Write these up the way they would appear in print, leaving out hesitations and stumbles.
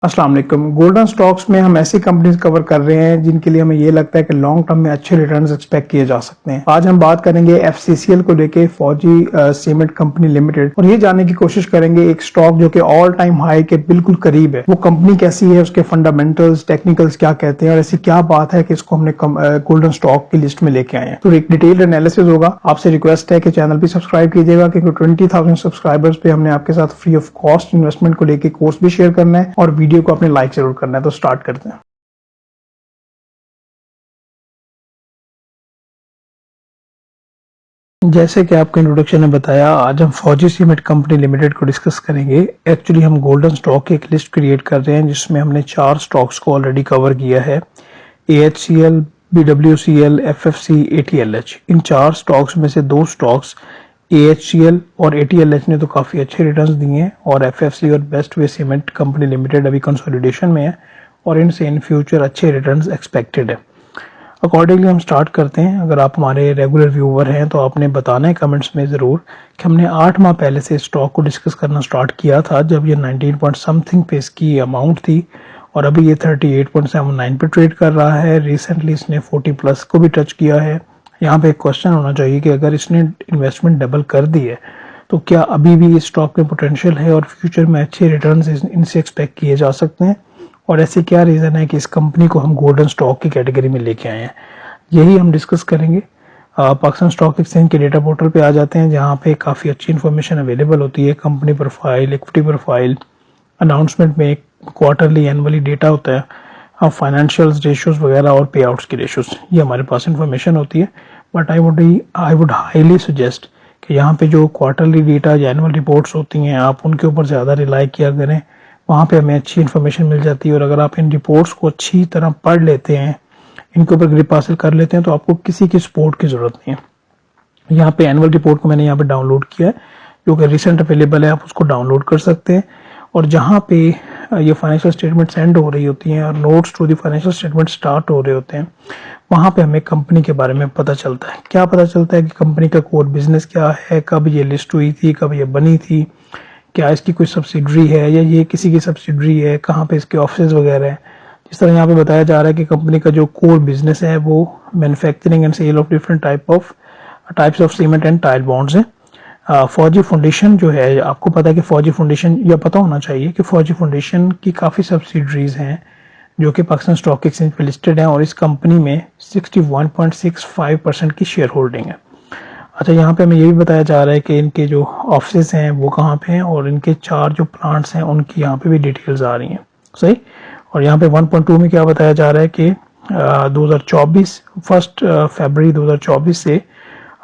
अस्सलाम वालेकुम। Golden stocks में हम ऐसी कंपनीज कवर कर रहे हैं जिनके लिए हमें ये लगता है कि लॉन्ग टर्म में अच्छे रिटर्न्स एक्सपेक्ट किए जा सकते हैं। आज हम बात करेंगे एफसीसीएल को लेके, फौजी सीमेंट कंपनी लिमिटेड, और ये जानने की कोशिश करेंगे एक स्टॉक जो कि ऑल टाइम हाई के बिल्कुल करीब है, वो कंपनी कैसी है, उसके फंडामेंटल्स टेक्निकल्स क्या कहते हैं और ऐसी क्या बात है कि इसको हमने गोल्डन स्टॉक की लिस्ट में लेके आए हैं। तो एक डिटेल एनालिसिस होगा। आपसे रिक्वेस्ट है कि चैनल भी सब्सक्राइब कीजिएगा क्योंकि 20,000 सब्सक्राइबर्स पे हमने आपके साथ फ्री ऑफ कॉस्ट इन्वेस्टमेंट को लेके कोर्स भी शेयर करना है और वीडियो को अपने लाइक जरूर करना है। तो स्टार्ट करते हैं। जैसे कि आपको इंट्रोडक्शन में बताया, आज हम फौजी सीमेंट कंपनी लिमिटेड को डिस्कस करेंगे। एक्चुअली हम गोल्डन स्टॉक की एक लिस्ट क्रिएट कर रहे हैं जिसमें हमने 4 स्टॉक्स को ऑलरेडी कवर किया है। AHCL, BWCL, FFC, ATLH। इन 4 स्टॉक्स में से 2 स्टॉक्स AHCL और ATLH ने तो काफी अच्छे रिटर्न्स दिए हैं और FFC और best way cement company limited अभी कंसोलिडेशन में है और इनसे इन फ्यूचर अच्छे रिटर्न्स एक्सपेक्टेड है। अकॉर्डिंगली हम स्टार्ट करते हैं। अगर आप हमारे रेगुलर व्यूवर हैं तो आपने बताना है कमेंट्स में ज़रूर कि हमने 8 माह पहले से स्टॉक को डिस्कस करना स्टार्ट किया था जब ये 19 पॉइंट समथिंग पे इसकी अमाउंट थी और अभी ये 38.79 पे ट्रेड कर रहा है। रिसेंटली इसने 40 प्लस को भी टच किया है। यहाँ पे एक क्वेश्चन होना चाहिए कि अगर इसने इन्वेस्टमेंट डबल कर दी है तो क्या अभी भी इस स्टॉक में पोटेंशियल है और फ्यूचर में अच्छे रिटर्न्स इनसे एक्सपेक्ट किए जा सकते हैं, और ऐसे क्या रीज़न है कि इस कंपनी को हम गोल्डन स्टॉक की कैटेगरी में लेके आए हैं, यही हम डिस्कस करेंगे। पाकिस्तान स्टॉक एक्सचेंज के डेटा पोर्टल पे आ जाते हैं जहाँ पे काफ़ी अच्छी इन्फॉर्मेशन अवेलेबल होती है। Company profile, equity profile, announcement में क्वार्टरली एनुअली डेटा होता है, फाइनेंशियल्स रेशियोज वगैरह और पे आउट्स की रेशियोज, ये हमारे पास इन्फॉर्मेशन होती है। But I would highly suggest कि यहाँ पे जो क्वार्टरली डेटा या एनुअल रिपोर्ट्स होती हैं आप उनके ऊपर ज़्यादा रिलाई किया करें। वहाँ पे हमें अच्छी इन्फॉर्मेशन मिल जाती है और अगर आप इन रिपोर्ट्स को अच्छी तरह पढ़ लेते हैं, इनके ऊपर ग्रिप हासिल कर लेते हैं, तो आपको किसी की सपोर्ट की ज़रूरत नहीं है। यहाँ पे एनुअल रिपोर्ट को मैंने यहाँ पे डाउनलोड किया है जो कि रिसेंट अवेलेबल है, आप उसको डाउनलोड कर सकते हैं। और जहाँ पे ये फाइनेंशियल स्टेटमेंट सेंड हो रही होती हैं और notes to the financial statement start हो रहे होते हैं, वहाँ पे हमें कंपनी के बारे में पता चलता है। क्या पता चलता है कि कंपनी का कोर बिजनेस क्या है, कब ये लिस्ट हुई थी, कब ये बनी थी, क्या इसकी कोई सब्सिडरी है या ये किसी की सब्सिडरी है, कहाँ पे इसके ऑफिस वगैरह हैं। जिस तरह यहाँ पे बताया जा रहा है कि कंपनी का जो कोर बिजनेस है वो manufacturing and sale of different types of cement and tile bonds है। फौजी फाउंडेशन जो है, आपको पता है कि फौजी फाउंडेशन, या पता होना चाहिए कि फौजी फाउंडेशन की काफ़ी सब्सिडरीज हैं जो कि पाकिस्तान स्टॉक एक्सचेंज पे लिस्टेड हैं और इस कंपनी में 61.65% की शेयर होल्डिंग है। अच्छा, यहाँ पे हमें ये भी बताया जा रहा है कि इनके जो ऑफिस हैं वो कहाँ पे हैं और इनके 4 जो प्लांट्स हैं उनकी यहाँ पे भी डिटेल्स आ रही हैं। सही। और यहाँ पे 1.2 में क्या बताया जा रहा है कि 2024 1 फरवरी 2024 से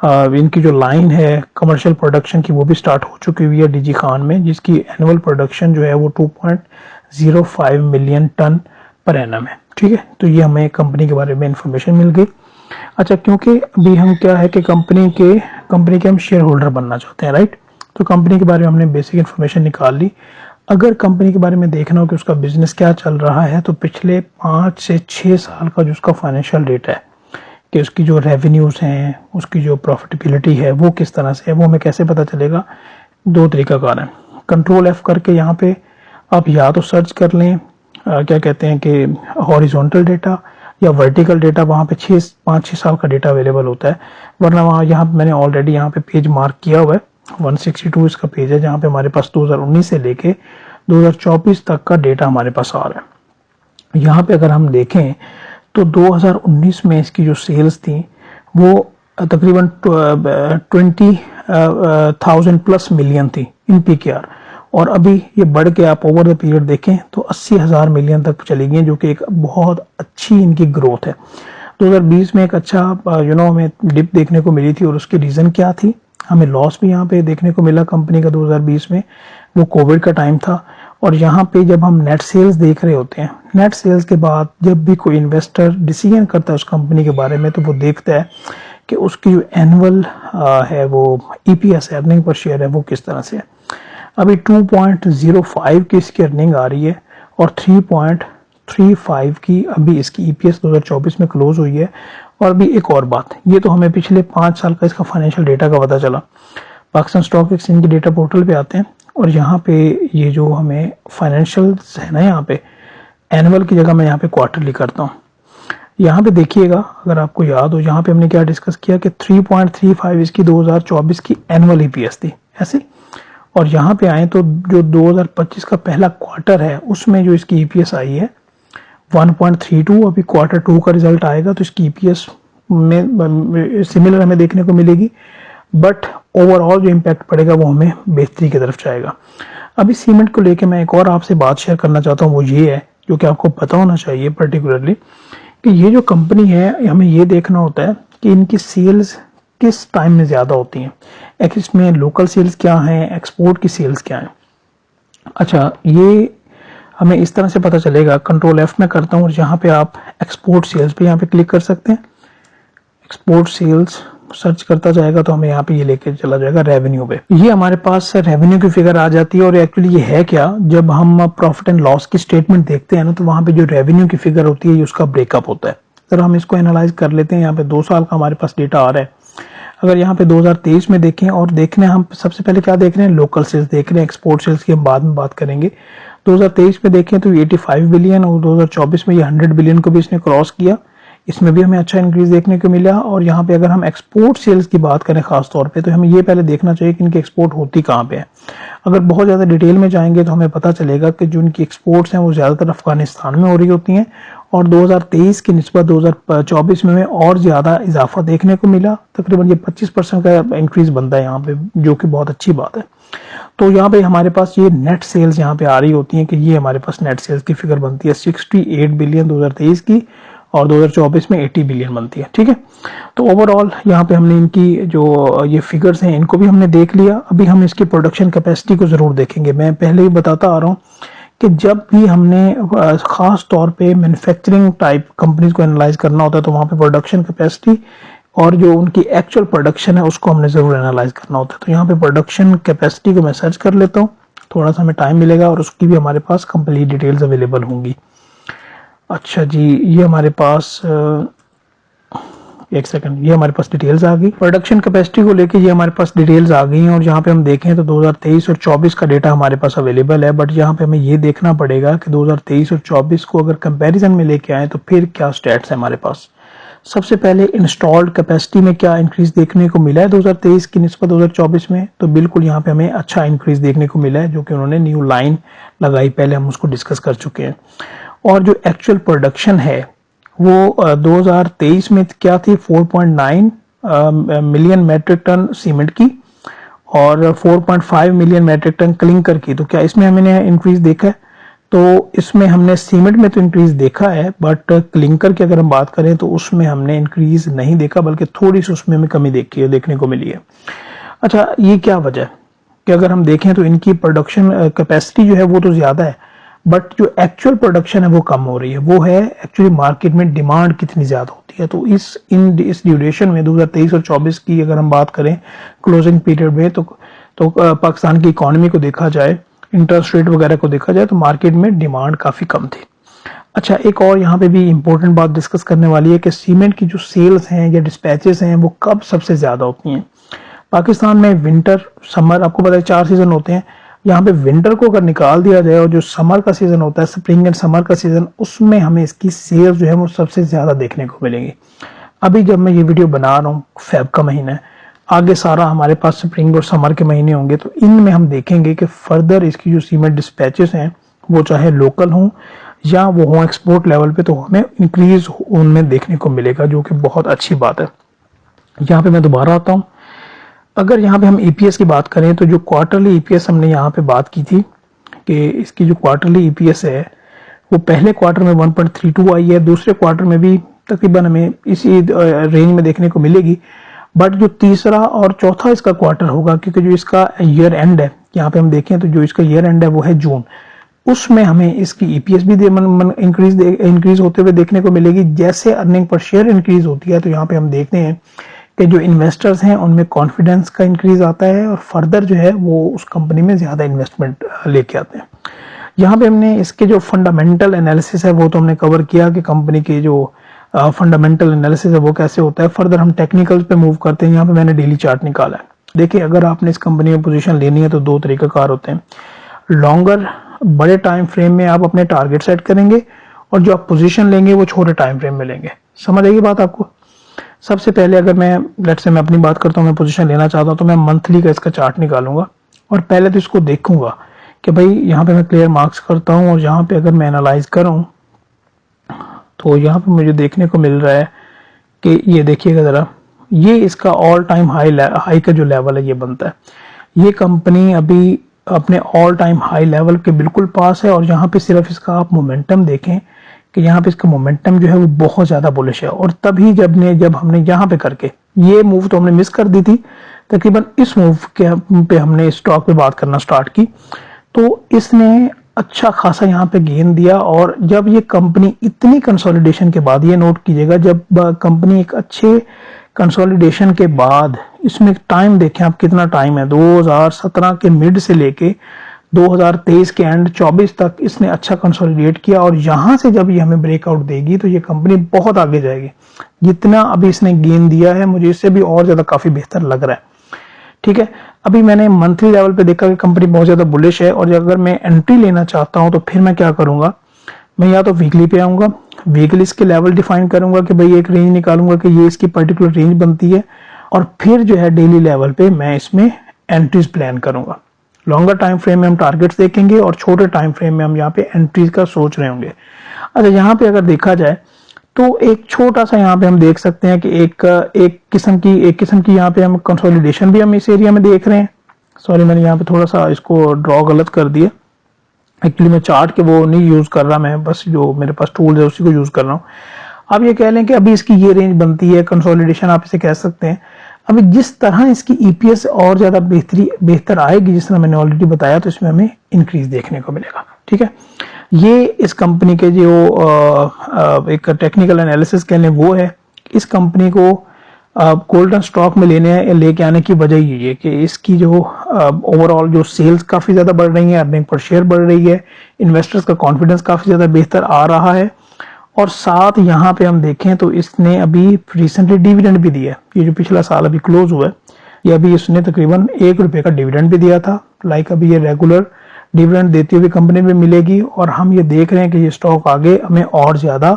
इनकी जो लाइन है कमर्शियल प्रोडक्शन की वो भी स्टार्ट हो चुकी हुई है डीजी खान में, जिसकी एनुअल प्रोडक्शन जो है वो 2.05 मिलियन टन पर एनम है। ठीक है, तो ये हमें कंपनी के बारे में इंफॉर्मेशन मिल गई। अच्छा, क्योंकि अभी हम क्या है कि कंपनी के हम शेयर होल्डर बनना चाहते हैं, राइट। तो कंपनी के बारे में हमने बेसिक इन्फॉर्मेशन निकाल ली। अगर कंपनी के बारे में देखना हो कि उसका बिजनेस क्या चल रहा है, तो पिछले 5 से 6 साल का जो उसका फाइनेंशियल डेटा है कि उसकी जो रेवेन्यूज हैं, उसकी जो प्रॉफिटेबिलिटी है वो किस तरह से है, वो हमें कैसे पता चलेगा। 2 तरीकाकार है। कंट्रोल F करके यहाँ पे आप या तो सर्च कर लें क्या कहते हैं कि हॉरिजॉन्टल डेटा या वर्टिकल डेटा, वहाँ पे 5-6 साल का डेटा अवेलेबल होता है। वरना वहाँ यहाँ मैंने ऑलरेडी यहाँ पे पेज मार्क किया हुआ है, 162 इसका पेज है जहाँ पे हमारे पास 2019 से लेके 2024 तक का डेटा हमारे पास आ रहा है। यहाँ पे अगर हम देखें तो 2019 में इसकी जो सेल्स थी वो तकरीबन 20,000 प्लस मिलियन थी इन PKR, और अभी ये बढ़ के आप ओवर द पीरियड देखें तो 80,000 मिलियन तक चली गई, जो कि एक बहुत अच्छी इनकी ग्रोथ है। 2020 में एक अच्छा हमें डिप देखने को मिली थी और उसकी रीज़न क्या थी, हमें लॉस भी यहाँ पे देखने को मिला कंपनी का 2020 में, वो कोविड का टाइम था। और यहाँ पे जब हम नेट सेल्स देख रहे होते हैं, नेट सेल्स के बाद जब भी कोई इन्वेस्टर डिसीजन करता है उस कंपनी के बारे में, तो वो देखता है कि उसकी जो एनुअल है वो EPS है, अर्निंग पर शेयर है, वो किस तरह से है। अभी 2.05 की इसकी अर्निंग आ रही है और 3.35 की अभी इसकी EPS 2024 में क्लोज हुई है। और भी एक और बात, ये तो हमें पिछले 5 साल का इसका फाइनेंशियल डेटा का पता चला। पाकिस्तान स्टॉक एक्सचेंज के डेटा पोर्टल पे आते हैं और यहाँ पे ये जो हमें फाइनेंशियल्स है ना, यहाँ पे एनुअल की जगह मैं यहाँ पे क्वार्टरली करता हूँ। यहाँ पे देखिएगा, अगर आपको याद हो, यहाँ पे हमने क्या डिस्कस किया कि 3.35 इसकी 2024 की एनुअल ईपीएस थी ऐसे, और यहाँ पे आए तो जो 2025 का पहला क्वार्टर है उसमें जो इसकी ईपीएस आई है 1.32। अभी क्वार्टर 2 का रिजल्ट आएगा तो इसकी ईपीएस में सिमिलर हमें देखने को मिलेगी, बट ओवरऑल जो इम्पैक्ट पड़ेगा वो हमें बेहतरी की तरफ जाएगा। अभी सीमेंट को लेके मैं एक और आपसे बात शेयर करना चाहता हूँ, वो ये है जो कि आपको पता होना चाहिए पर्टिकुलरली, कि ये जो कंपनी है हमें ये देखना होता है कि इनकी सेल्स किस टाइम में ज़्यादा होती हैं, इसमें लोकल सेल्स क्या हैं, एक्सपोर्ट की सेल्स क्या हैं। अच्छा, ये हमें इस तरह से पता चलेगा, कंट्रोल F में करता हूँ और यहाँ पे आप एक्सपोर्ट सेल्स पे यहाँ पे क्लिक कर सकते हैं। एक्सपोर्ट सेल्स सर्च करता जाएगा तो हमें यहाँ पे ये लेके चला जाएगा रेवेन्यू पे। ये हमारे पास रेवेन्यू की फिगर आ जाती है, और एक्चुअली ये है क्या, जब हम प्रॉफिट एंड लॉस की स्टेटमेंट देखते हैं ना, तो वहाँ पे जो रेवेन्यू की फिगर होती है उसका ब्रेकअप होता है। अगर हम इसको एनालाइज कर लेते हैं, यहाँ पे 2 साल का हमारे पास डेटा आ रहा है। अगर यहाँ पे 2023 में देखें, और देखने हम सबसे पहले क्या देख रहे हैं, लोकल सेल्स देख रहे हैं, एक्सपोर्ट सेल्स की हम बाद में बात करेंगे। 2023 में देखें तो 85 बिलियन, और 2024 में ये 100 बिलियन को भी इसने क्रॉस किया, इसमें भी हमें अच्छा इंक्रीज देखने को मिला। और यहाँ पे अगर हम एक्सपोर्ट सेल्स की बात करें खास तौर पे, तो हमें ये पहले देखना चाहिए कि इनकी एक्सपोर्ट होती कहाँ पे है। अगर बहुत ज़्यादा डिटेल में जाएंगे तो हमें पता चलेगा कि जो इनकी एक्सपोर्ट्स हैं वो ज़्यादातर अफगानिस्तान में हो रही होती हैं, और 2023 की निस्बत 2024 में और ज़्यादा इजाफा देखने को मिला। तकरीबन ये 25% का इंक्रीज बनता है यहाँ पे, जो कि बहुत अच्छी बात है। तो यहाँ पे हमारे पास ये नेट सेल्स यहाँ पे आ रही होती हैं कि ये हमारे पास नेट सेल्स की फिगर बनती है 68 बिलियन 2023 की, और 2024 में 80 बिलियन बनती है। ठीक है, तो ओवरऑल यहाँ पे हमने इनकी जो ये फिगर्स हैं इनको भी हमने देख लिया। अभी हम इसकी प्रोडक्शन कैपेसिटी को जरूर देखेंगे। मैं पहले ही बताता आ रहा हूँ कि जब भी हमने खास तौर पे मैन्युफैक्चरिंग टाइप कंपनीज को एनालाइज करना होता है तो वहाँ पे प्रोडक्शन कैपेसिटी और जो उनकी एक्चुअल प्रोडक्शन है उसको हमने जरूर एनालाइज करना होता है। तो यहाँ पे प्रोडक्शन कैपेसिटी को मैं सर्च कर लेता हूँ, थोड़ा सा हमें टाइम मिलेगा और उसकी भी हमारे पास कंप्लीट डिटेल्स अवेलेबल होंगी। अच्छा जी, ये हमारे पास एक सेकंड, ये हमारे पास डिटेल्स आ गई प्रोडक्शन कैपेसिटी को लेके, ये हमारे पास डिटेल्स आ गई हैं। और यहाँ पे हम देखें तो 2023 और 24 का डेटा हमारे पास अवेलेबल है, बट यहाँ पे हमें ये देखना पड़ेगा कि 2023 और 24 को अगर कंपैरिजन में लेके आए तो फिर क्या स्टैट्स है हमारे पास। सबसे पहले इंस्टॉल्ड कैपेसिटी में क्या इंक्रीज देखने को मिला है 2023 की निस्बत 2024 में, तो बिल्कुल यहाँ पे हमें अच्छा इंक्रीज देखने को मिला है, जो कि उन्होंने न्यू लाइन लगाई, पहले हम उसको डिस्कस कर चुके हैं। और जो एक्चुअल प्रोडक्शन है वो 2023 में क्या थी, 4.9 मिलियन मैट्रिक टन सीमेंट की और 4.5 मिलियन मैट्रिक टन क्लिंकर की। तो क्या इसमें हमने इंक्रीज देखा है? तो इसमें हमने सीमेंट में तो इंक्रीज देखा है, बट क्लिंकर की अगर हम बात करें तो उसमें हमने इंक्रीज नहीं देखा, बल्कि थोड़ी सी उसमें हमें कमी देखने को मिली है। अच्छा, ये क्या वजह है कि अगर हम देखें तो इनकी प्रोडक्शन कैपेसिटी जो है वो तो ज्यादा है, बट जो एक्चुअल प्रोडक्शन है वो कम हो रही है। वो है एक्चुअली मार्केट में डिमांड कितनी ज्यादा होती है। तो इस ड्यूरेशन में 2023 और 24 की अगर हम बात करें क्लोजिंग पीरियड में, तो पाकिस्तान की इकोनॉमी को देखा जाए, इंटरेस्ट रेट वगैरह को देखा जाए, तो मार्केट में डिमांड काफी कम थी। अच्छा, एक और यहाँ पे भी इंपॉर्टेंट बात डिस्कस करने वाली है कि सीमेंट की जो सेल्स हैं या डिस्पैचेस हैं वो कब सबसे ज्यादा होती हैं। पाकिस्तान में विंटर समर, आपको पता है 4 सीजन होते हैं। यहाँ पे विंटर को अगर निकाल दिया जाए और जो समर का सीजन होता है, स्प्रिंग एंड समर का सीजन, उसमें हमें इसकी सेल्स जो है वो सबसे ज्यादा देखने को मिलेंगी। अभी जब मैं ये वीडियो बना रहा हूँ, फेब का महीना है, आगे सारा हमारे पास स्प्रिंग और समर के महीने होंगे, तो इनमें हम देखेंगे कि फर्दर इसकी जो सीमेंट डिस्पैचेस हैं वो चाहे लोकल हों या वो हों एक्सपोर्ट लेवल पे, तो हमें इंक्रीज उनमें देखने को मिलेगा, जो कि बहुत अच्छी बात है। यहाँ पे मैं दोबारा आता हूँ। अगर यहाँ पे हम ईपीएस की बात करें तो जो क्वार्टरली ईपीएस हमने यहाँ पे बात की थी कि इसकी जो क्वार्टरली ईपीएस है वो पहले क्वार्टर में 1.32 आई है, दूसरे क्वार्टर में भी तकरीबन हमें इसी रेंज में देखने को मिलेगी। बट जो तीसरा और चौथा इसका क्वार्टर होगा, क्योंकि जो इसका ईयर एंड है, यहाँ पे हम देखें तो जो इसका ईयर एंड है वो है जून, उसमें हमें इसकी ईपीएस भी इंक्रीज होते हुए देखने को मिलेगी। जैसे अर्निंग पर शेयर इंक्रीज होती है, तो यहाँ पे हम देखते हैं कि जो इन्वेस्टर्स हैं उनमें कॉन्फिडेंस का इंक्रीज आता है और फर्दर जो है वो उस कंपनी में ज्यादा इन्वेस्टमेंट लेके आते हैं। यहाँ पे हमने इसके जो फंडामेंटल एनालिसिस है वो तो हमने कवर किया कि कंपनी के जो फंडामेंटल एनालिसिस है वो कैसे होता है। फर्दर हम टेक्निकल्स पे मूव करते हैं। यहाँ पे मैंने डेली चार्ट निकाला है। देखिए, अगर आपने इस कंपनी में पोजीशन लेनी है तो दो तरीक़ाकार होते हैं। लॉन्गर बड़े टाइम फ्रेम में आप अपने टारगेट सेट करेंगे और जो आप पोजीशन लेंगे वो छोटे टाइम फ्रेम में लेंगे। समझ आएगी बात आपको? सबसे पहले अगर मैं लेट्स से मैं अपनी बात करता हूँ, मैं पोजीशन लेना चाहता हूँ तो मैं मंथली का इसका चार्ट निकालूंगा और पहले तो इसको देखूंगा कि भाई यहाँ पे मैं क्लियर मार्क्स करता हूँ और यहाँ पे अगर मैं एनालाइज करूँ तो यहाँ पे मुझे देखने को मिल रहा है कि ये देखिएगा ज़रा, ये इसका ऑल टाइम हाई का जो लेवल है ये बनता है। ये कंपनी अभी अपने ऑल टाइम हाई लेवल के बिल्कुल पास है और यहाँ पे सिर्फ इसका आप मोमेंटम देखें कि यहाँ पे इसका मोमेंटम जो है वो बहुत ज़्यादा बुलिश है। और तभी जब हमने यहाँ पे करके ये मूव तो हमने मिस कर दी थी, तकरीबन इस मूव के पे हमने स्टॉक पे बात करना स्टार्ट की तो इसने अच्छा खासा यहाँ पे गेन दिया। और जब ये कंपनी इतनी कंसोलिडेशन के बाद, ये नोट कीजिएगा, जब कंपनी एक अच्छे कंसोलिडेशन के बाद, इसमें टाइम देखें आप कितना टाइम है, 2017 के मिड से लेके 2023 के एंड 24 तक इसने अच्छा कंसोलिडेट किया। और यहां से जब ये हमें ब्रेकआउट देगी तो ये कंपनी बहुत आगे जाएगी। जितना अभी इसने गेन दिया है मुझे इससे भी और ज्यादा काफी बेहतर लग रहा है। ठीक है, अभी मैंने मंथली लेवल पे देखा कि कंपनी बहुत ज्यादा बुलिश है और अगर मैं एंट्री लेना चाहता हूं तो फिर मैं क्या करूंगा, मैं या तो वीकली पे आऊंगा, वीकली इसके लेवल डिफाइन करूंगा कि भाई एक रेंज निकालूंगा कि ये इसकी पर्टिकुलर रेंज बनती है और फिर जो है डेली लेवल पे मैं इसमें एंट्रीज प्लान करूंगा। लॉन्गर टाइम फ्रेम में हम टारगेट्स देखेंगे और छोटे टाइम फ्रेम में हम यहाँ पे एंट्रीज का सोच रहे होंगे। अच्छा, यहाँ पे अगर देखा जाए तो एक छोटा सा यहाँ पे हम देख सकते हैं कि एक किस्म की यहाँ पे हम कंसोलिडेशन भी हम इस एरिया में देख रहे हैं। सॉरी, मैंने यहाँ पे थोड़ा सा इसको ड्रॉ गलत कर दिया। एक्चुअली मैं चार्ट के वो नहीं यूज कर रहा, मैं बस जो मेरे पास टूल है उसी को यूज कर रहा हूँ। अब ये कह लें कि अभी इसकी ये रेंज बनती है, कंसोलिडेशन आप इसे कह सकते हैं। अभी जिस तरह इसकी ईपीएस और ज्यादा बेहतर आएगी, जिस तरह मैंने ऑलरेडी बताया, तो इसमें हमें इंक्रीज देखने को मिलेगा। ठीक है, ये इस कंपनी के जो एक टेक्निकल एनालिसिस कह लें वो है। इस कंपनी को गोल्डन स्टॉक में लेके आने की वजह ये है कि इसकी जो ओवरऑल जो सेल्स काफी ज्यादा बढ़ रही है, अर्निंग पर शेयर बढ़ रही है, इन्वेस्टर्स का कॉन्फिडेंस काफी ज्यादा बेहतर आ रहा है। और साथ यहाँ पे हम देखें तो इसने अभी रिसेंटली डिविडेंड भी दिया है। ये जो पिछला साल अभी क्लोज हुआ है, ये अभी इसने तकरीबन ₹1 का डिविडेंड भी दिया था। लाइक अभी ये रेगुलर डिविडेंड देती हुई कंपनी में मिलेगी और हम ये देख रहे हैं कि ये स्टॉक आगे हमें और ज्यादा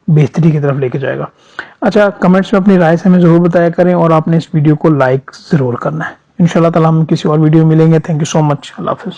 बेहतरी की तरफ लेके जाएगा। अच्छा, कमेंट्स में अपनी राय से हमें जरूर बताया करें और आपने इस वीडियो को लाइक जरूर करना है। इंशाल्लाह ताला हम किसी और वीडियो में मिलेंगे। Thank you so much. Allah Hafiz.